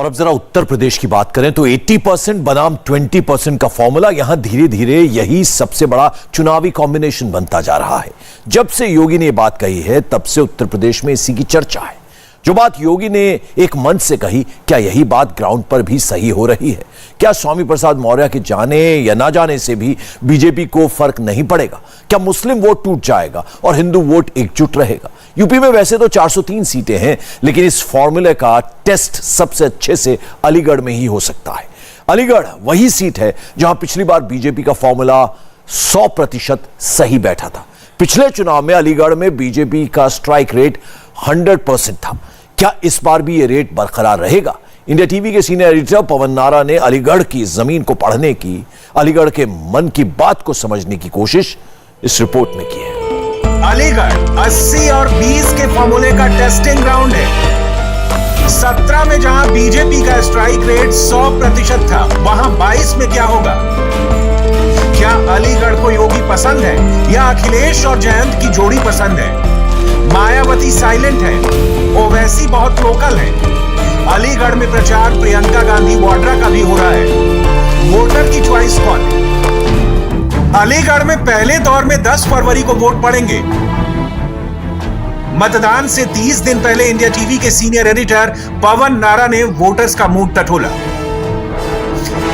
और अब जरा उत्तर प्रदेश की बात करें तो 80% बनाम 20% का फॉर्मूला यहां धीरे धीरे यही सबसे बड़ा चुनावी कॉम्बिनेशन बनता जा रहा है। जब से योगी ने यह बात कही है तब से उत्तर प्रदेश में इसी की चर्चा है। जो बात योगी ने एक मंच से कही, क्या यही बात ग्राउंड पर भी सही हो रही है? क्या स्वामी प्रसाद मौर्य के जाने या ना जाने से भी बीजेपी को फर्क नहीं पड़ेगा? क्या मुस्लिम वोट टूट जाएगा और हिंदू वोट एकजुट रहेगा? यूपी में वैसे तो 403 सीटें हैं, लेकिन इस फॉर्मूले का टेस्ट सबसे अच्छे से अलीगढ़ में ही हो सकता है। अलीगढ़ वही सीट है जहां पिछली बार बीजेपी का फॉर्मूला 100% सही बैठा था। पिछले चुनाव में अलीगढ़ में बीजेपी का स्ट्राइक रेट 100% था। क्या इस बार भी यह रेट बरकरार रहेगा? इंडिया टीवी के सीनियर एडिटर पवन नारा ने अलीगढ़ की जमीन को पढ़ने की, अलीगढ़ के मन की बात को समझने की कोशिश इस रिपोर्ट में की है। अलीगढ़ 80 और 20 के फॉर्मूले का टेस्टिंग ग्राउंड है। 17 में जहां बीजेपी का स्ट्राइक रेट 100% था, वहां 22 में क्या होगा? क्या अलीगढ़ को योगी पसंद है या अखिलेश और जयंत की जोड़ी पसंद है? मायावती साइलेंट है, ओवैसी बहुत लोकल है। अलीगढ़ में प्रचार प्रियंका गांधी वाड्रा का भी हो रहा है। वोटर की चॉइस कौन है? अलीगढ़ में पहले दौर में 10 फरवरी को वोट पड़ेंगे। मतदान से 30 दिन पहले इंडिया टीवी के सीनियर एडिटर पवन नारा ने वोटर्स का मूड टटोला।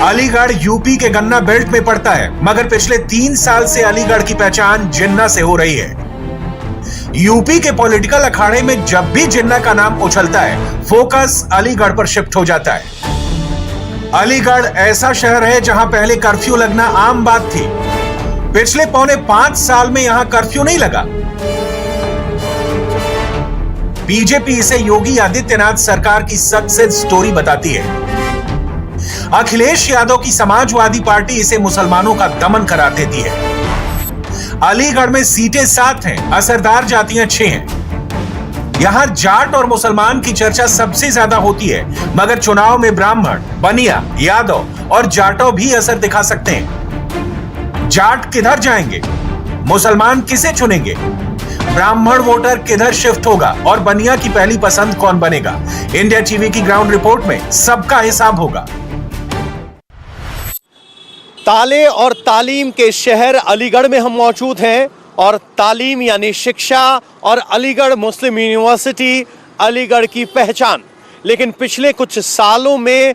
अलीगढ़ यूपी के गन्ना बेल्ट में पड़ता है, मगर पिछले 3 साल से अलीगढ़ की पहचान जिन्ना से हो रही है। यूपी के पॉलिटिकल अखाड़े में जब भी जिन्ना का नाम उछलता है, फोकस अलीगढ़ पर शिफ्ट हो जाता है। अलीगढ़ ऐसा शहर है जहां पहले कर्फ्यू लगना आम बात थी। पिछले पौने 5 साल में यहां कर्फ्यू नहीं लगा। बीजेपी इसे योगी आदित्यनाथ सरकार की सक्सेस स्टोरी बताती है। अखिलेश यादव की समाजवादी पार्टी इसे मुसलमानों का दमन करार देती है। अलीगढ़ में सीटें 7 हैं, असरदार जातियां 6 हैं। यहां जाट और मुसलमान की चर्चा सबसे ज्यादा होती है, मगर चुनाव में ब्राह्मण, बनिया, यादव और जाटव भी असर दिखा सकते हैं। जाट किधर जाएंगे? मुसलमान किसे चुनेंगे? ब्राह्मण वोटर किधर शिफ्ट होगा और बनिया की पहली पसंद कौन बनेगा? इंडिया टीवी की ग्राउंड रिपोर्ट में सबका हिसाब होगा। ताले और तालीम के शहर अलीगढ़ में हम मौजूद हैं और तालीम यानी शिक्षा और अलीगढ़ मुस्लिम यूनिवर्सिटी अलीगढ़ की पहचान। लेकिन पिछले कुछ सालों में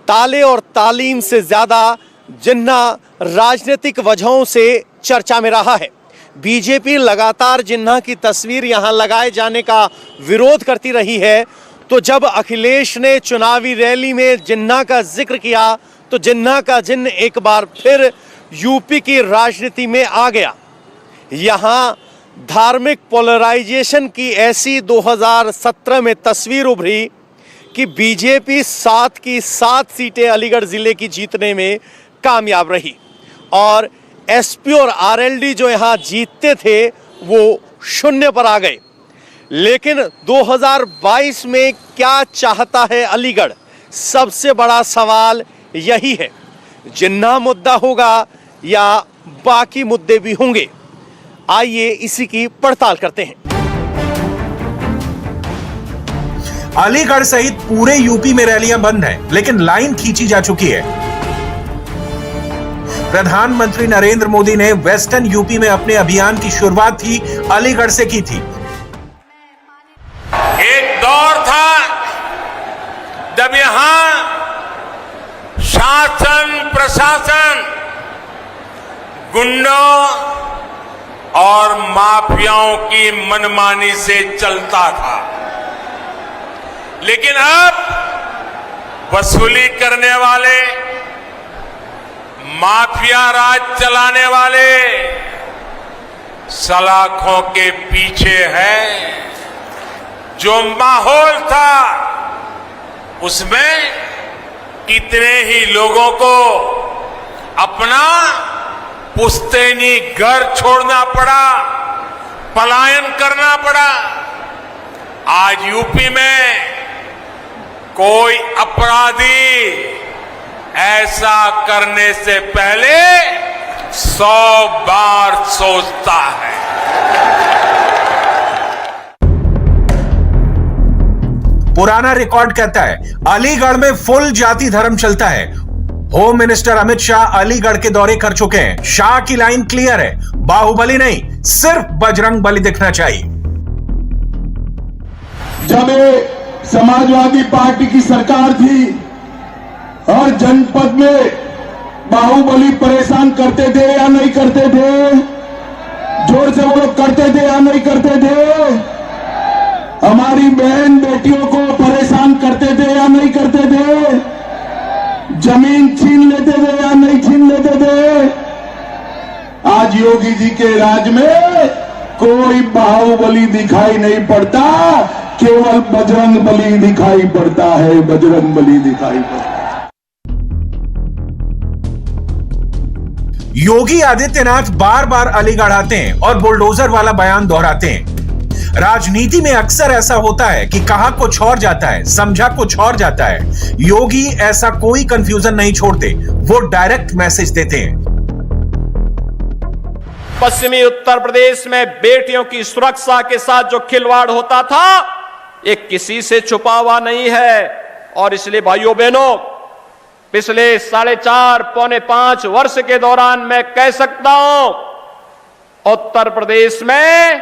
ताले और तालीम से ज़्यादा जिन्ना राजनीतिक वजहों से चर्चा में रहा है। बीजेपी लगातार जिन्ना की तस्वीर यहां लगाए जाने का विरोध करती रही है, तो जब अखिलेश ने चुनावी रैली में जिन्ना का जिक्र किया तो जिन्ना का जिन्न एक बार फिर यूपी की राजनीति में आ गया। यहां धार्मिक पोलराइजेशन की ऐसी 2017 में तस्वीर उभरी कि बीजेपी 7 की 7 सीटें अलीगढ़ जिले की जीतने में कामयाब रही और एसपी और आरएलडी जो यहां जीतते थे वो 0 पर आ गए। लेकिन 2022 में क्या चाहता है अलीगढ़? सबसे बड़ा सवाल यही है। जिन्ना मुद्दा होगा या बाकी मुद्दे भी होंगे? आइए इसी की पड़ताल करते हैं। अलीगढ़ सहित पूरे यूपी में रैलियां बंद हैं, लेकिन लाइन खींची जा चुकी है। प्रधानमंत्री नरेंद्र मोदी ने वेस्टर्न यूपी में अपने अभियान की शुरुआत ही अलीगढ़ से की थी। एक दौर था जब यहां शासन प्रशासन गुंडों और माफियाओं की मनमानी से चलता था, लेकिन अब वसूली करने वाले, माफिया राज चलाने वाले सलाखों के पीछे है। जो माहौल था उसमें कितने ही लोगों को अपना पुश्तैनी घर छोड़ना पड़ा, पलायन करना पड़ा। आज यूपी में कोई अपराधी ऐसा करने से पहले 100 बार सोचता है। पुराना रिकॉर्ड कहता है अलीगढ़ में फुल जाति धर्म चलता है। होम मिनिस्टर अमित शाह अलीगढ़ के दौरे कर चुके हैं। शाह की लाइन क्लियर है, बाहुबली नहीं, सिर्फ बजरंग बली दिखना चाहिए। जब समाजवादी पार्टी की सरकार थी और जनपद में बाहुबली परेशान करते थे या नहीं करते थे? जोर से वो लोग करते थे या नहीं करते थे? हमारी बहन बेटियों को परेशान करते थे या नहीं करते थे? जमीन छीन लेते थे या नहीं छीन लेते थे? आज योगी जी के राज में कोई बाहुबली दिखाई नहीं पड़ता, केवल बजरंग बली दिखाई पड़ता है, बजरंग बली दिखाई पड़ता है। योगी आदित्यनाथ बार बार अलीगढ़ आते हैं और बुलडोजर वाला बयान दोहराते हैं। राजनीति में अक्सर ऐसा होता है कि कहा कुछ और जाता है, समझा कुछ और जाता है। योगी ऐसा कोई कंफ्यूजन नहीं छोड़ते, वो डायरेक्ट मैसेज देते हैं। पश्चिमी उत्तर प्रदेश में बेटियों की सुरक्षा के साथ जो खिलवाड़ होता था, ये किसी से छुपा हुआ नहीं है। और इसलिए भाइयों बहनों, पिछले 4.5 पौने 5 वर्ष के दौरान मैं कह सकता हूं, उत्तर प्रदेश में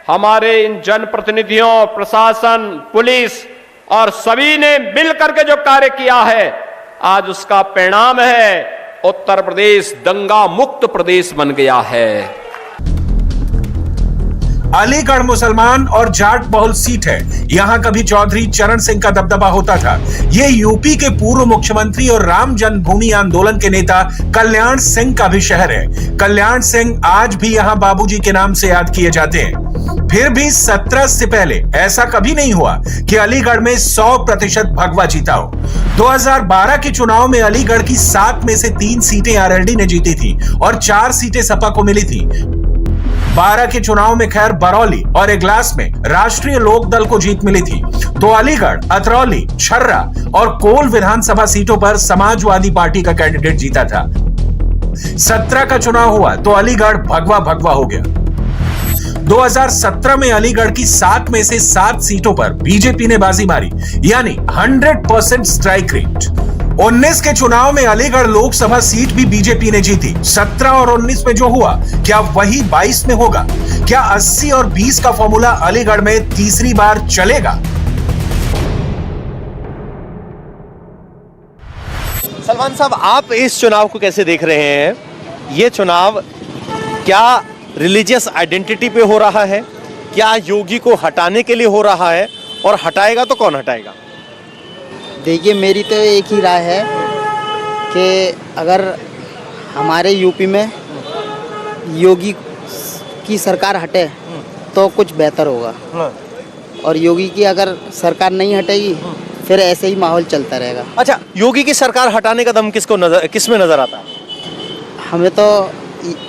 हमारे इन जनप्रतिनिधियों, प्रशासन, पुलिस और सभी ने मिलकर के जो कार्य किया है, आज उसका परिणाम है उत्तर प्रदेश दंगा मुक्त प्रदेश बन गया है। अलीगढ़ मुसलमान और जाट बहुल सीट है। यहां कभी चौधरी चरण सिंह का दबदबा होता था। ये यूपी के पूर्व मुख्यमंत्री और राम जन्मभूमि आंदोलन के नेता कल्याण सिंह का भी शहर है। कल्याण सिंह आज भी यहां बाबूजी के नाम से याद किए जाते हैं। फिर भी 17 से पहले ऐसा कभी नहीं हुआ कि अलीगढ़ में 100% भगवा जीता हो। 2012 के चुनाव में अलीगढ़ की 7 में से 3 सीटें आरएलडी ने जीती थी और 4 सीटें सपा को मिली थी। 12 के चुनाव में खैर बरौली और इगलास में राष्ट्रीय लोक दल को जीत मिली थी, तो अलीगढ़, अतरौली, छर्रा और कोल विधानसभा सीटों पर समाजवादी पार्टी का कैंडिडेट जीता था। 17 का चुनाव हुआ तो अलीगढ़ भगवा भगवा हो गया। 2017 में अलीगढ़ की 7 में से 7 सीटों पर बीजेपी ने बाजी मारी, यानी 100% स्ट्राइक रेट। 19 के चुनाव में अलीगढ़ लोकसभा सीट भी बीजेपी ने जीती। 17 और 19 में जो हुआ, क्या वही 22 में होगा? क्या 80 और 20 का फॉर्मूला अलीगढ़ में तीसरी बार चलेगा? सलमान साहब, आप इस चुनाव को कैसे देख रहे हैं? ये चुनाव क्या रिलीजियस आइडेंटिटी पे हो रहा है? क्या योगी को हटाने के लिए हो रहा है? और हटाएगा तो कौन हटाएगा? देखिए, मेरी तो एक ही राय है कि अगर हमारे यूपी में योगी की सरकार हटे तो कुछ बेहतर होगा, और योगी की अगर सरकार नहीं हटेगी फिर ऐसे ही माहौल चलता रहेगा। अच्छा, योगी की सरकार हटाने का दम किस में नजर आता है? हमें तो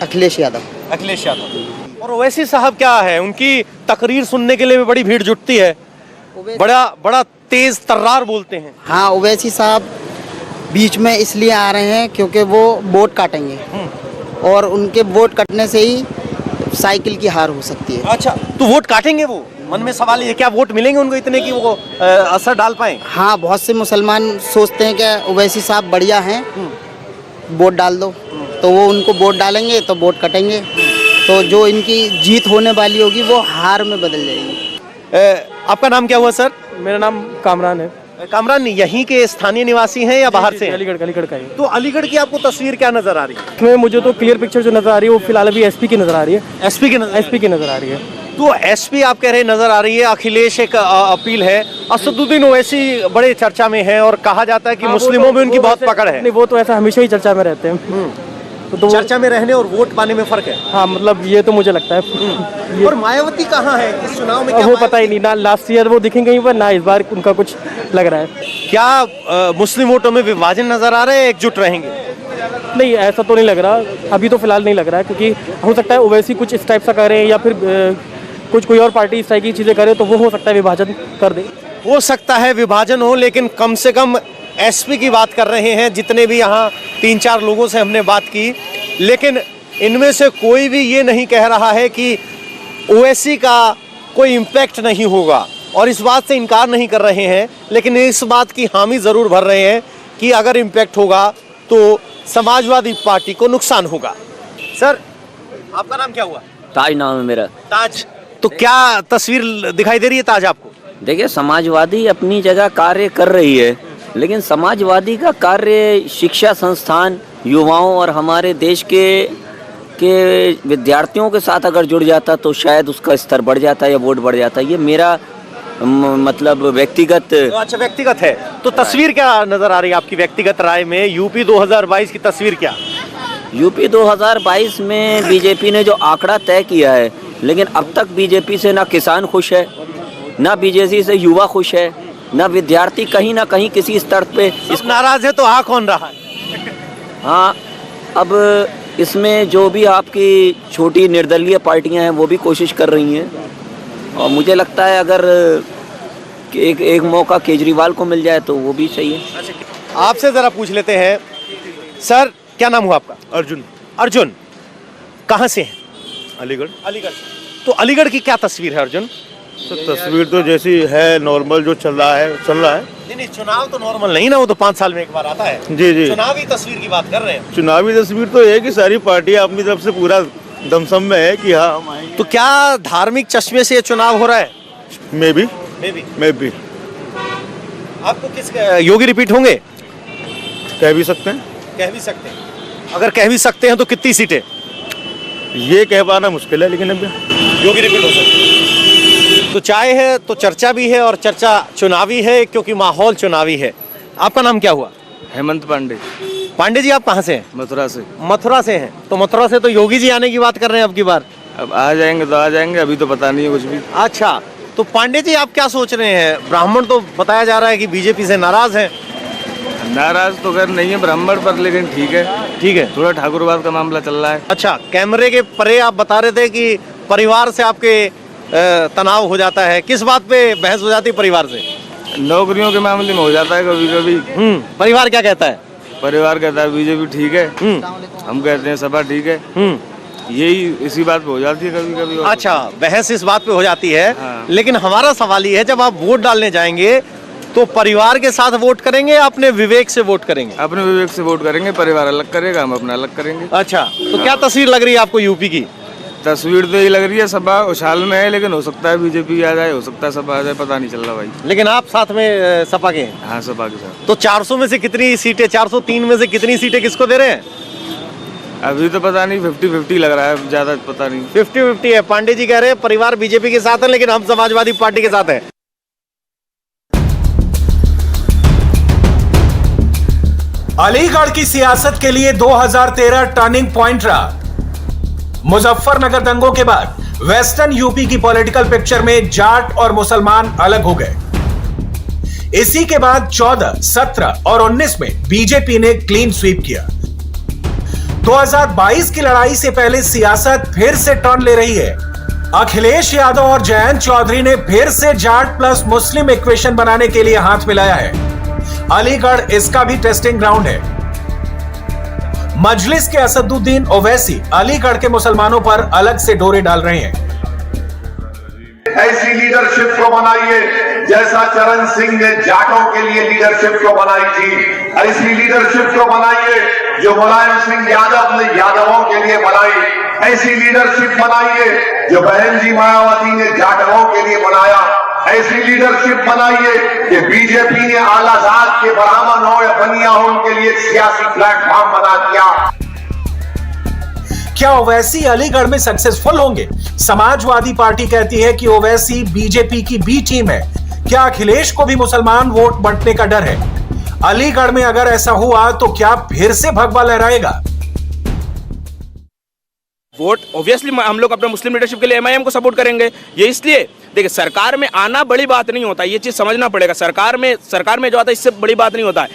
अखिलेश यादव। अखिलेश यादव। और ओवैसी साहब क्या है, उनकी तकरीर सुनने के लिए भी बड़ी भीड़ जुटती है, बड़ा तेज तर्रार बोलते हैं। हाँ, ओवैसी साहब बीच में इसलिए आ रहे हैं क्योंकि वो वोट काटेंगे, और उनके वोट कटने से ही साइकिल की हार हो सकती है। अच्छा, तो वोट काटेंगे वो? मन में सवाल ये, क्या वोट मिलेंगे उनको इतने कि वो असर डाल पाए? हाँ, बहुत से मुसलमान सोचते हैं कि ओवैसी साहब बढ़िया हैं, वोट डाल दो, तो वो उनको वोट डालेंगे तो वोट कटेंगे, तो जो इनकी जीत होने वाली होगी वो हार में बदल जाएगी। आपका नाम क्या हुआ सर? मेरा नाम कामरान है। कामरान, यहीं के स्थानीय निवासी हैं या बाहर से? अलीगढ़ का ही। तो अलीगढ़ की आपको तस्वीर क्या नजर आ रही है? इसमें मुझे तो क्लियर पिक्चर जो नजर आ रही है वो फिलहाल अभी एसपी की नजर आ रही है। एसपी की नजर आ रही है। तो एसपी आप कह रहे नजर आ रही है। अखिलेश एक अपील है, असदुद्दीन ओवैसी बड़े चर्चा में है और कहा जाता है कि मुस्लिमों में उनकी बहुत पकड़ है। नहीं, वो तो ऐसा हमेशा ही चर्चा में रहते हैं। तो चर्चा में रहने और वोट पाने में फर्क है। हाँ, मतलब ये तो मुझे लगता है। और मायावती कहाँ है इस चुनाव में? वो पता ही नहीं, ना लास्ट ईयर वो दिखेंगे कहीं पर, ना इस बार उनका कुछ लग रहा है। क्या मुस्लिम वोटों में विभाजन नजर आ रहा है, एकजुट रहेंगे? नहीं, ऐसा तो नहीं लग रहा, अभी तो फिलहाल नहीं लग रहा है, क्योंकि हो सकता है ओवैसी कुछ इस टाइप सा करें या फिर कुछ कोई और पार्टी इस टाइप की चीजें करे तो वो हो सकता है विभाजन कर दे। हो सकता है विभाजन हो, लेकिन कम से कम एसपी की बात कर रहे हैं। जितने भी यहाँ 3-4 लोगों से हमने बात की, लेकिन इनमें से कोई भी ये नहीं कह रहा है कि ओवैसी का कोई इम्पैक्ट नहीं होगा और इस बात से इनकार नहीं कर रहे हैं, लेकिन इस बात की हामी ज़रूर भर रहे हैं कि अगर इम्पैक्ट होगा तो समाजवादी पार्टी को नुकसान होगा। सर, आपका नाम क्या हुआ? ताज नाम है मेरा। ताज, तो क्या तस्वीर दिखाई दे रही है ताज आपको? देखिए, समाजवादी अपनी जगह कार्य कर रही है, लेकिन समाजवादी का कार्य शिक्षा संस्थान, युवाओं और हमारे देश के विद्यार्थियों के साथ अगर जुड़ जाता तो शायद उसका स्तर बढ़ जाता या वोट बढ़ जाता। ये मेरा मतलब व्यक्तिगत। अच्छा, व्यक्तिगत है तो तस्वीर क्या नजर आ रही है आपकी व्यक्तिगत राय में? यूपी 2022 की तस्वीर क्या? यूपी 2022 में बीजेपी ने जो आंकड़ा तय किया है, लेकिन अब तक बीजेपी से ना किसान खुश है, ना बीजेपी से युवा खुश है, ना विद्यार्थी कहीं ना कहीं किसी स्तर पे नाराज है। तो आ कौन रहा है? हाँ, अब इसमें जो भी आपकी छोटी निर्दलीय पार्टियां हैं वो भी कोशिश कर रही हैं, और मुझे लगता है अगर एक मौका केजरीवाल को मिल जाए तो वो भी सही है। आपसे जरा पूछ लेते हैं। सर, क्या नाम हुआ आपका? अर्जुन। अर्जुन, कहाँ से हैं? अलीगढ़। अलीगढ़। तो अलीगढ़ की क्या तस्वीर है अर्जुन? तो तस्वीर तो जैसी है, नॉर्मल जो चल रहा है। नहीं, चुनाव तो नॉर्मल नहीं ना, वो तो 5 साल में एक बार आता है। जी जी, चुनावी तस्वीर की बात कर रहे हैं। चुनावी तस्वीर तो है कि सारी पार्टियां अपनी तरफ से पूरा दमसम में है कि हाँ हम आएंगे। तो क्या धार्मिक चश्मे से ये चुनाव हो रहा है? मैं भी आपको किस योगी रिपीट होंगे? कह भी सकते हैं। कह भी सकते हैं। अगर कह भी सकते हैं तो कितनी सीटें? ये कह पाना मुश्किल है, लेकिन अभी योगी रिपीट हो सकती है। तो चाय है तो चर्चा भी है, और चर्चा चुनावी है क्योंकि माहौल चुनावी है। आपका नाम क्या हुआ? हेमंत पांडे। पांडे जी, आप कहाँ से हैं? मथुरा से। मथुरा से हैं, तो मथुरा से तो योगी जी आने की बात कर रहे हैं अब की बार। अब आ जाएंगे तो आ जाएंगे, अभी तो पता नहीं है कुछ भी। अच्छा, तो पांडे जी आप क्या सोच रहे हैं? ब्राह्मण तो बताया जा रहा है कि बीजेपी से नाराज हैं। नाराज तो खैर नहीं है ब्राह्मण पर, लेकिन ठीक है, थोड़ा ठाकुरवाद का मामला चल रहा है। अच्छा, कैमरे के परे आप बता रहे थे कि परिवार से आपके तनाव हो जाता है। किस बात पे बहस हो जाती है परिवार से? नौकरियों के मामले में हो जाता है कभी कभी। परिवार क्या कहता है? परिवार कहता है बीजेपी ठीक है, हम कहते हैं सपा ठीक है। यही इसी बात पे हो जाती है कभी कभी। अच्छा, बहस इस बात पे हो जाती है। हाँ। लेकिन हमारा सवाल ये है, जब आप वोट डालने जाएंगे तो परिवार के साथ वोट करेंगे या अपने विवेक से वोट करेंगे? अपने विवेक से वोट करेंगे, परिवार अलग करेगा, हम अपना अलग करेंगे। अच्छा, तो क्या तस्वीर लग रही है आपको यूपी की? तस्वीर तो ये लग रही है सपा उछाल में है, लेकिन हो सकता है बीजेपी आ जाए, हो सकता है सपा आ जाए, पता नहीं चल रहा भाई। लेकिन आप साथ में सपा के हैं? हाँ, सपा के साथ। तो 400 में से कितनी सीटें, 403 में से कितनी सीटें किसको दे रहे हैं? अभी तो पता नहीं, 50-50 लग रहा है, ज्यादा पता नहीं। 50-50 है। पांडे जी कह रहे हैं परिवार बीजेपी के साथ है, लेकिन हम समाजवादी पार्टी के साथ हैं। अलीगढ़ की सियासत के लिए 2013 टर्निंग पॉइंट रहा। मुजफ्फरनगर दंगों के बाद वेस्टर्न यूपी की पॉलिटिकल पिक्चर में जाट और मुसलमान अलग हो गए। इसी के बाद 14, 17 और 19 में बीजेपी ने क्लीन स्वीप किया। 2022 की लड़ाई से पहले सियासत फिर से टर्न ले रही है। अखिलेश यादव और जयंत चौधरी ने फिर से जाट प्लस मुस्लिम इक्वेशन बनाने के लिए हाथ मिलाया है। अलीगढ़ इसका भी टेस्टिंग ग्राउंड है। मजलिस के असदुद्दीन ओवैसी अलीगढ़ के मुसलमानों पर अलग से डोरे डाल रहे हैं। ऐसी लीडरशिप को बनाइए जैसा चरण सिंह ने जाटों के लिए लीडरशिप को बनाई थी। ऐसी लीडरशिप को बनाइए जो मुलायम सिंह यादव ने यादवों के लिए बनाई। ऐसी लीडरशिप बनाइए जो बहन जी मायावती ने जाटवों के लिए बनाया। ऐसी लीडरशिप बनाइए कि बीजेपी ने आलाजाद के ब्राह्मण हो या बनिया हो उनके लिए सियासी प्लेटफॉर्म बना दिया। क्या ओवैसी अलीगढ़ में सक्सेसफुल होंगे? समाजवादी पार्टी कहती है कि ओवैसी बीजेपी की बी टीम है। क्या अखिलेश को भी मुसलमान वोट बंटने का डर है? अलीगढ़ में अगर ऐसा हुआ तो क्या फिर से भगवा लहराएगा? वोट ऑब्वियसली हम लोग अपने मुस्लिम लीडरशिप के लिए एमआईएम को सपोर्ट करेंगे। ये इसलिए, देखिए, सरकार में आना बड़ी बात नहीं होता, ये चीज समझना पड़ेगा। सरकार में जो आता है इससे बड़ी बात नहीं होता है।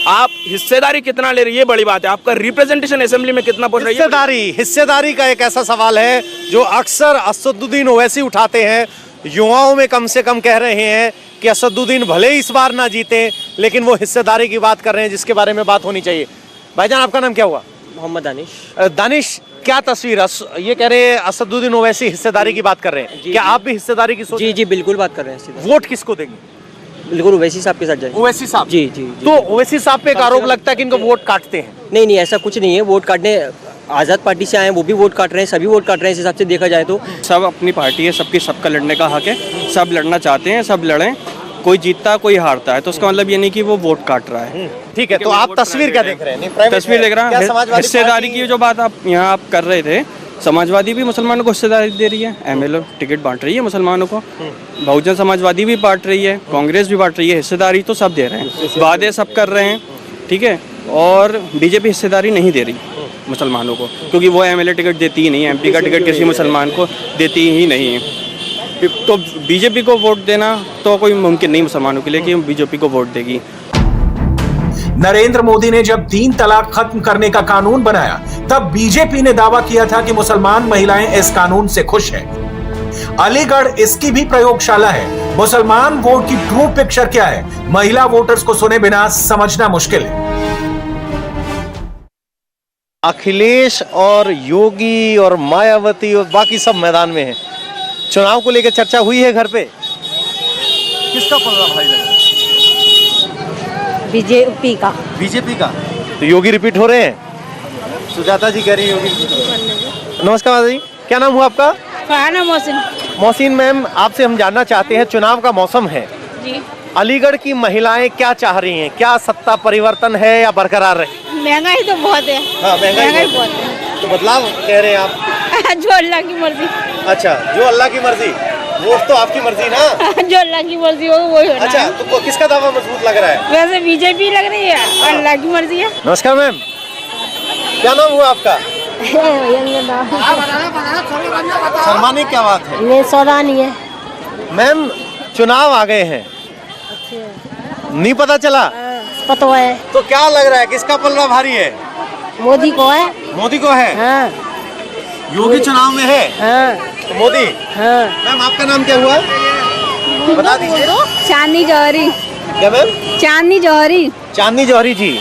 आप हिस्सेदारी कितना ले रही है ये बड़ी बात है। आपका रिप्रेजेंटेशन असेंबली में कितना पहुंच रही है? हिस्सेदारी का एक ऐसा सवाल है जो अक्सर असदुद्दीन ओवैसी उठाते हैं। युवाओं में कम से कम कह रहे हैं कि असदुद्दीन भले ही इस बार ना जीते, लेकिन वो हिस्सेदारी की बात कर रहे हैं जिसके बारे में बात होनी चाहिए। भाईजान, आपका नाम क्या हुआ? मोहम्मद दानिश। दानिश, क्या तस्वीर ये कह रहे हैं असदुद्दीन ओवैसी हिस्सेदारी की बात कर रहे हैं, क्या आप भी हिस्सेदारी की सोच? जी जी बिल्कुल बात कर रहे हैं। वोट किसको देंगे? बिल्कुल ओवैसी साहब के साथ जाएंगे। ओवैसी साहब? जी जी। तो ओवैसी साहब पे एक आरोप लगता है कि इनको वोट काटते हैं। नहीं नहीं, ऐसा कुछ नहीं है। वोट काटने आज़ाद पार्टी से आए हैं, वो भी वोट काट रहे हैं, सभी वोट काट रहे हैं। इस हिसाब से देखा जाए तो सब अपनी पार्टी है, सबका लड़ने का हक है, सब लड़ना चाहते हैं, सब लड़ें, कोई जीतता कोई हारता है, तो उसका मतलब ये नहीं कि वो वोट काट रहा है। ठीक है, तो आप तस्वीर क्या देख रहे हैं? तस्वीर देख रहा है, हिस्सेदारी की जो बात आप यहाँ आप कर रहे थे, समाजवादी भी मुसलमानों को हिस्सेदारी दे रही है, एमएलए टिकट बांट रही है मुसलमानों को, बहुजन समाजवादी भी बांट रही है, कांग्रेस भी बांट रही है, हिस्सेदारी तो सब दे रहे हैं, वादे सब कर रहे हैं, ठीक है। और बीजेपी हिस्सेदारी नहीं दे रही मुसलमानों को, क्योंकि वो एमएलए टिकट देती ही नहीं है, एमपी का टिकट किसी मुसलमान को देती ही नहीं है। तो बीजेपी को वोट देना तो कोई मुमकिन नहीं मुसलमानों के लिए कि बीजेपी को वोट देगी। नरेंद्र मोदी ने जब 3 तलाक खत्म करने का कानून बनाया, तब बीजेपी ने दावा किया था कि मुसलमान महिलाएं इस कानून से खुश हैं। अलीगढ़ इसकी भी प्रयोगशाला है। मुसलमान वोट की ट्रू पिक्चर क्या है, महिला वोटर्स को सुने बिना समझना मुश्किल है। अखिलेश और योगी और मायावती और बाकी सब मैदान में हैं। चुनाव को लेकर चर्चा हुई है घर पे, किसका पलड़ा भाई लगा? बीजेपी का। बीजेपी का। तो योगी रिपीट हो रहे हैं? सुजाता जी कह रही है योगी रिपीट हो रहे हैं। नमस्कार माता जी, क्या नाम हुआ आपका? फरहाना मोहसिन। मोहसिन मैम, आपसे हम जानना चाहते हैं, चुनाव का मौसम है जी, अलीगढ़ की महिलाएं क्या चाह रही हैं? क्या सत्ता परिवर्तन है या बरकरार रहे? महंगाई तो बहुत है। हाँ, महंगाई बहुत है। तो बदलाव कह रहे हैं आप? जो अल्लाह की मर्जी। अच्छा, जो अल्लाह की मर्जी। वोट तो आपकी मर्जी ना? जो अल्लाह की मर्जी हो वही होना। अच्छा, तो किसका दावा मजबूत लग रहा है? वैसे बीजेपी लग रही है, अल्लाह की मर्जी है। नमस्कार मैम, क्या नाम हुआ आपका? शर्मानी क्या बात है? ये सौदानी है। मैम, चुनाव आ गए हैं, नहीं पता चला? पता है। तो क्या लग रहा है, किसका पलड़ा भारी है? मोदी को है। मोदी को है? हाँ। योगी चुनाव में है? हाँ। तो मोदी? हाँ। मैम, आपका नाम क्या हुआ? बता दीजिए। चांदनी जौहरी। क्या मैम? चांदनी जौहरी। चांदनी जौहरी जी,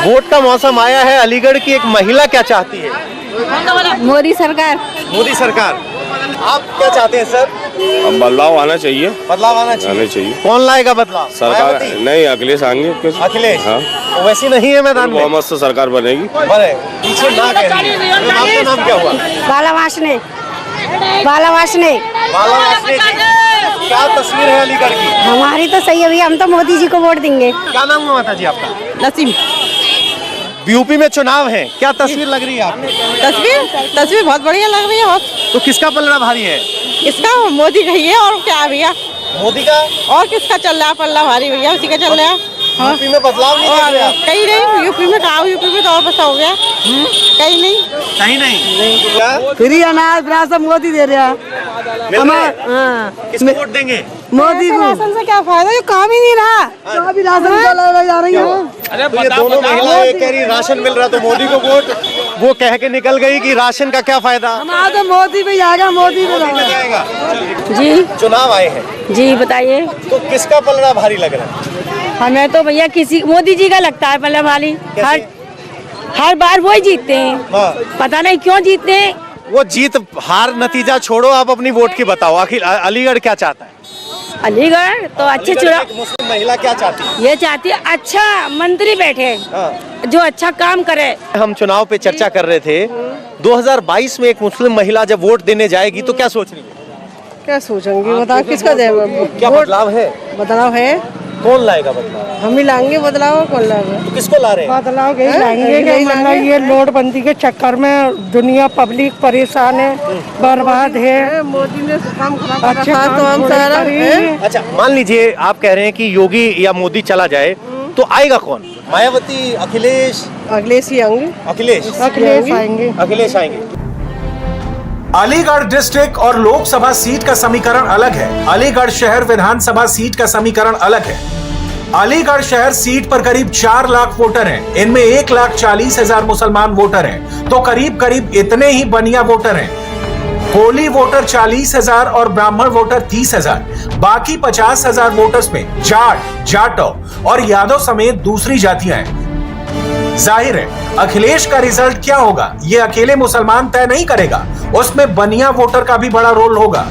वोट का मौसम आया है, अलीगढ़ की एक महिला क्या चाहती है? मोदी सरकार। मोदी सरकार। आप क्या चाहते हैं सर? अब बदलाव आना चाहिए। बदलाव आना चाहिए। कौन लाएगा बदलाव? सरकार नहीं, अखिलेश आएंगे। अखिलेश? हाँ। वैसी नहीं है मैदान में? मोहम्मद से सरकार बनेगी। बने पीछे ना कह रही है। आपका नाम क्या हुआ? बालावासने। बालावासने। बालावासने जी, क्या तस्वीर है अलीगढ़ की? हमारी तो सही है भैया, हम तो मोदी जी को वोट देंगे। क्या नाम है माता जी आपका? नसीम। यूपी में चुनाव है, क्या तस्वीर लग रही है आपको? तस्वीर बहुत बढ़िया लग रही है। बहुत। तो किसका पलड़ा भारी है? इसका मोदी का ही है, और क्या भैया? मोदी का? और किसका चल रहा है पल्ला भारी भैया? उसी का चल रहा है। यूपी में बदलाव नहीं देख रहे आप? कहीं नहीं, यूपी में कहा, यूपी में तो और बसा हो गया। कहीं नहीं। कहीं नहीं। फ्री अनाज राशन मोदी दे रहा है। किसको वोट देंगे? मोदी को। राशन से क्या फायदा, ये काम ही नहीं रहा। तो अभी राशन जा रही है। तो ये दोनों महिलाएं कह रही राशन मिल रहा तो मोदी को वोट, वो कह के निकल गई कि राशन का क्या फायदा। हमारा तो मोदी पे जाएगा, मोदी पे जाएगा। जी, चुनाव आए हैं जी, बताइए। तो किसका पलड़ा भारी लग रहा है? हमें तो भैया किसी मोदी जी का लगता है पल्ला भारी। हर बार वही जीतते हैं। पता नहीं क्यों जीतते हैं। वो जीत हार नतीजा छोड़ो, आप अपनी वोट की बताओ। आखिर अलीगढ़ क्या चाहता है? अलीगढ़ तो अच्छे चुनाव। मुस्लिम महिला क्या चाहती है? ये चाहती है अच्छा मंत्री बैठे, जो अच्छा काम करे। हम चुनाव पे चर्चा कर रहे थे, 2022 में एक मुस्लिम महिला जब वोट देने जाएगी तो क्या सोच रही है? क्या सोचेंगे, बताओ किसका देगा? क्या बदलाव है? बदलाव है। कौन लाएगा बदलाव? हम ही लाएंगे बदलाव। कौन लाएगा? तो किसको ला रहे हैं? बदलाव यही लाएंगे। ये नोटबंदी के चक्कर में दुनिया पब्लिक परेशान है, बर्बाद है। मोदी ने काम खराब। अच्छा, तो हम सारा। अच्छा, मान लीजिए आप कह रहे हैं कि योगी या मोदी चला जाए तो आएगा कौन? मायावती, अखिलेश? अखिलेश ही आएंगे। अखिलेश आएंगे। अखिलेश आएंगे। अलीगढ़ डिस्ट्रिक्ट और लोकसभा सीट का समीकरण अलग है। अलीगढ़ शहर विधानसभा सीट का समीकरण अलग है। अलीगढ़ शहर सीट पर करीब 4 लाख वोटर हैं। इनमें 1,40,000 मुसलमान वोटर हैं, तो करीब इतने ही बनिया वोटर हैं। कोली वोटर 40,000 और ब्राह्मण वोटर 30,000। बाकी 50,000 वोटर्स में जाट, जाटो और यादव समेत दूसरी जातियां हैं। जाहिर है अखिलेश का रिजल्ट क्या होगा ये अकेले मुसलमान तय नहीं करेगा, उसमें बनिया वोटर का भी बड़ा रोल होगा।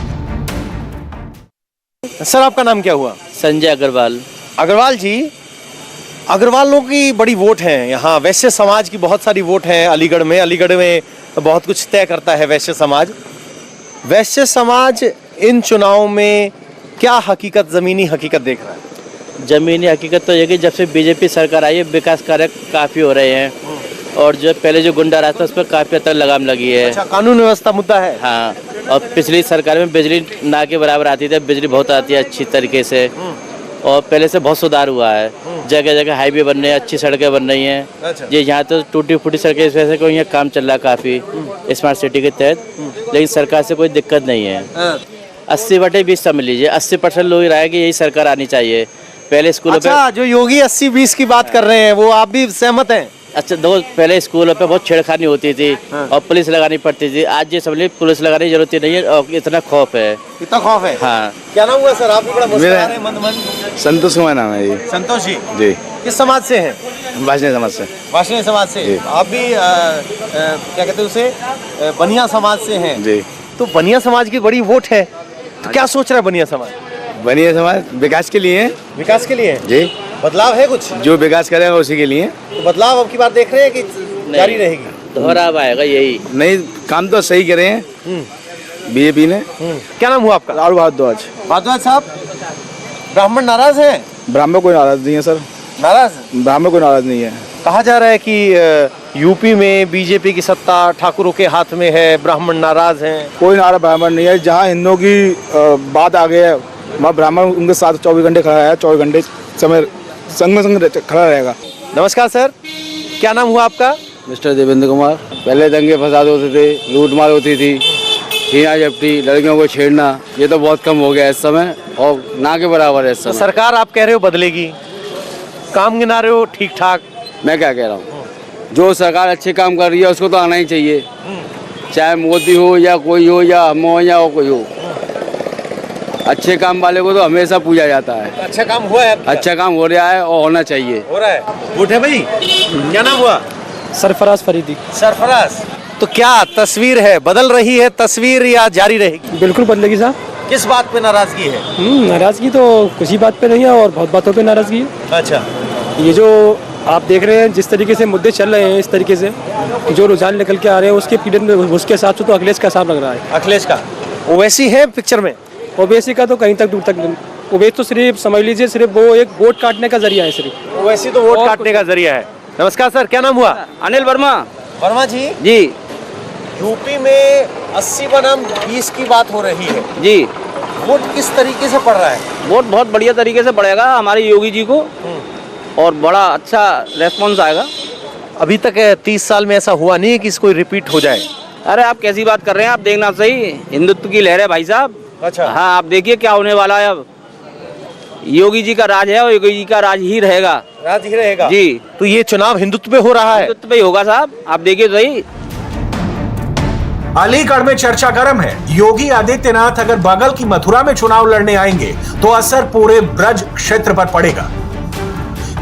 सर आपका नाम क्या हुआ? संजय अग्रवाल। अग्रवाल जी, अग्रवालों की बड़ी वोट है यहाँ, वैश्य समाज की बहुत सारी वोट है अलीगढ़ में बहुत कुछ तय करता है वैश्य समाज। वैश्य समाज इन चुनाव में क्या हकीकत, जमीनी हकीकत देख रहा है? जमीनी हकीकत तो ये कि जब से बीजेपी सरकार आई है विकास कार्य काफ़ी हो रहे हैं, और जो पहले जो गुंडा राज था उस पर काफ़ी हद तक लगाम लगी है। अच्छा, कानून व्यवस्था मुद्दा है। हाँ, और पिछली सरकार में बिजली ना के बराबर आती थी, बिजली बहुत आती है अच्छी तरीके से, और पहले से बहुत सुधार हुआ है। जगह जगह हाईवे बन रहे हैं, अच्छी सड़कें बन रही हैं। अच्छा। ये यहाँ तो टूटी फूटी सड़कें, इस वजह से कोई यहाँ काम चल रहा है काफ़ी स्मार्ट सिटी के तहत, लेकिन सरकार से कोई दिक्कत नहीं है। 80/20 समझ लीजिए, 80% लोग राय कि यही सरकार आनी चाहिए। पहले स्कूलों पे जो योगी 80-20 की बात कर रहे हैं वो आप भी सहमत हैं? अच्छा, दो पहले स्कूलों पे बहुत छेड़खानी होती थी और पुलिस लगानी पड़ती थी। आज ये समझ लीजिए पुलिस लगाने की जरूरत ही नहीं है, और इतना खौफ है। इतना खौफ है? हाँ। क्या नाम हुआ सर? आप भी बड़ा मुस्कुरा रहे हैं, मंद। संतोष कुमार नाम है जी। संतोष जी जी। किस समाज से हैं? वाजने समाज से। वाजने समाज से। आप भी क्या कहते हैं उसे, बनिया समाज से हैं? जी। तो बनिया समाज की बड़ी वोट है, तो क्या सोच रहा है बनिया समाज? बनिया समाज विकास के लिए। विकास के लिए जी। बदलाव है कुछ? जो विकास करेगा उसी के लिए। तो बदलाव अब की बार देख रहे हैं कि जारी रहेगी? दोहराव आएगा यही। नहीं, काम तो सही करे हैं बीजेपी ने। क्या नाम हुआ आपका? लालू भारद्वाज। भारद्वाज साहब, ब्राह्मण नाराज हैं? ब्राह्मण कोई नाराज नहीं है सर। नाराज? ब्राह्मण कोई नाराज नहीं है। कहा जा रहा है कि यूपी में बीजेपी की सत्ता ठाकुरों के हाथ में है, ब्राह्मण नाराज हैं। कोई नाराज ब्राह्मण नहीं है। जहाँ हिंदुओं की बात आ गई है वहाँ ब्राह्मण उनके साथ 24 घंटे खड़ा है, 24 घंटे समय संग खड़ा रहेगा। नमस्कार सर, क्या नाम हुआ आपका? मिस्टर देवेंद्र कुमार। पहले दंगे फसाद होते थे, लूटमार होती थी, छीना झपटी, लड़कियों को छेड़ना, ये तो बहुत कम हो गया इस समय, और ना के बराबर है इस समय। सरकार आप कह रहे हो बदलेगी, काम गिना रहे हो ठीक ठाक। मैं क्या कह रहा हूँ, जो सरकार अच्छे काम कर रही है उसको तो आना ही चाहिए, चाहे मोदी हो या कोई हो या हम हो या कोई हो। अच्छे काम वाले को तो हमेशा पूजा जाता है। अच्छा काम हुआ है? अच्छा काम हो रहा है और होना चाहिए। हो रहा है। वोट है भाई, क्या नाम हुआ? सरफराज फरीदी। सरफराज, तो क्या तस्वीर है, बदल रही है तस्वीर या जारी रहेगी? बिल्कुल बदलेगी साहब। किस बात पे नाराजगी है? नाराजगी तो कुछ ही बात पे नहीं है, और बहुत बातों पे नाराजगी है। अच्छा, ये जो आप देख रहे हैं जिस तरीके से मुद्दे चल रहे हैं, इस तरीके से जो रुझान निकल के आ रहे हैं उसके पीरियड में, उसके हिसाब से तो अखिलेश का हिसाब लग रहा है। अखिलेश का ओवैसी है पिक्चर में? ओवैसी का तो कहीं तक दूर तक, ओवैसी तो सिर्फ समझ लीजिए सिर्फ वो एक वोट काटने का जरिया है सिर्फ। ओवैसी तो वोट काटने का जरिया है। नमस्कार सर, क्या नाम हुआ? अनिल वर्मा। वर्मा जी जी। यूपी में 80 बनाम 20 की बात हो रही है जी। वोट किस तरीके से पड़ रहा है? वोट बहुत बढ़िया तरीके से पड़ेगा हमारे योगी जी को, और बड़ा अच्छा रेस्पॉन्स आएगा। अभी तक 30 साल में ऐसा हुआ नहीं है कि इसको रिपीट हो जाए। अरे आप कैसी बात कर रहे हैं, आप देखना सही, हिंदुत्व की लहर है भाई साहब। अच्छा। हाँ, आप देखिए क्या होने वाला है। अब योगी जी का राज है और योगी जी का राज ही रहेगा। राज ही रहेगा जी। तो ये चुनाव हिंदुत्व पे हो रहा है? हिंदुत्व पे ही होगा साहब, आप देखिए सही। अलीगढ़ में चर्चा गर्म है। योगी आदित्यनाथ अगर बगल की मथुरा में चुनाव लड़ने आएंगे तो असर पूरे ब्रज क्षेत्र पर पड़ेगा।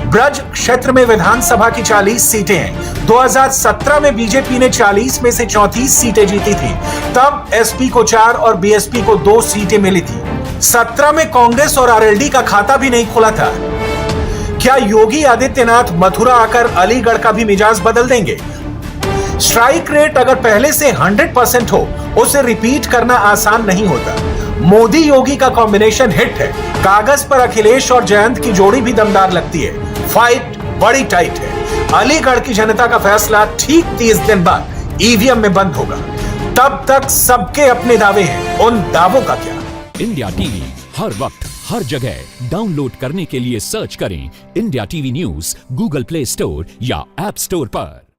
ब्रज क्षेत्र में विधानसभा की 40 सीटें हैं। 2017 में बीजेपी ने 40 में से 34 सीटें जीती थी। तब एसपी को 4 और बीएसपी को 2 सीटें मिली थी। 17 में कांग्रेस और आरएलडी का खाता भी नहीं खुला था। क्या योगी आदित्यनाथ मथुरा आकर अलीगढ़ का भी मिजाज बदल देंगे? स्ट्राइक रेट अगर पहले से 100% हो, उसे रिपीट करना आसान नहीं होता। मोदी योगी का कॉम्बिनेशन हिट है। कागज पर अखिलेश और जयंत की जोड़ी भी दमदार लगती है। फाइट बड़ी टाइट है। अलीगढ़ की जनता का फैसला ठीक 30 दिन बाद ईवीएम में बंद होगा। तब तक सबके अपने दावे हैं, उन दावों का क्या? इंडिया टीवी हर वक्त हर जगह डाउनलोड करने के लिए सर्च करें India TV news Google play store या ऐप स्टोर पर।